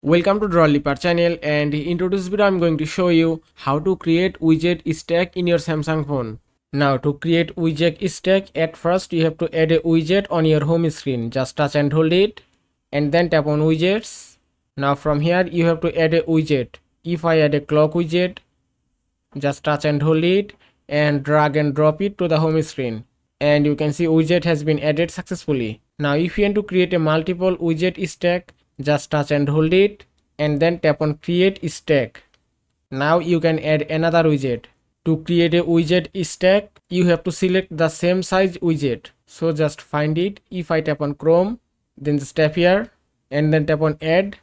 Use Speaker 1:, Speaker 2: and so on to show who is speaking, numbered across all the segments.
Speaker 1: Welcome to Drawliper channel, and in today's video I'm going to show you how to create widget stack in your Samsung phone. Now to create widget stack, at first you have to add a widget on your home screen. Just touch and hold it and then tap on widgets. Now from here you have to add a widget. If I add a clock widget, just touch and hold it and drag and drop it to the home screen. And you can see widget has been added successfully. Now if you want to create a multiple widget stack, just touch and hold it and then tap on create stack. Now you can add another widget. To create a widget stack, you have to select the same size widget. So just find it. If I tap on Chrome, then just tap here and then tap on add,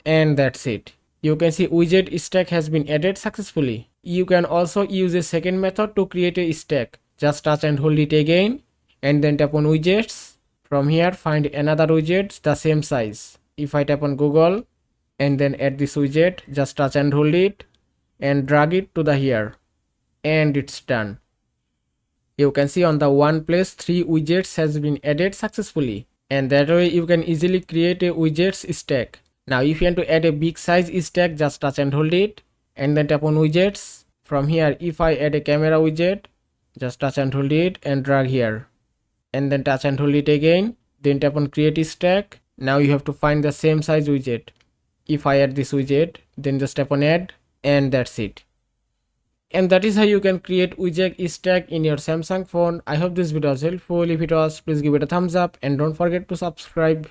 Speaker 1: and that's it. You can see widget stack has been added successfully. You can also use a second method to create a stack. Just touch and hold it again and then tap on widgets. From here find another widget the same size. If I tap on Google and then add this widget, just touch and hold it and drag it to the here, and it's done. You can see on the one place 3 widgets has been added successfully, and that way you can easily create a widgets stack. Now if you want to add a big size stack, just touch and hold it and then tap on widgets. From here if I add a camera widget, just touch and hold it and drag here and then touch and hold it again, then tap on create stack. Now you have to find the same size widget. If I add this widget, then just tap on add, and that's it. And that is how you can create widget stack in your Samsung phone. I hope this video was helpful. If it was, please give it a thumbs up and don't forget to subscribe.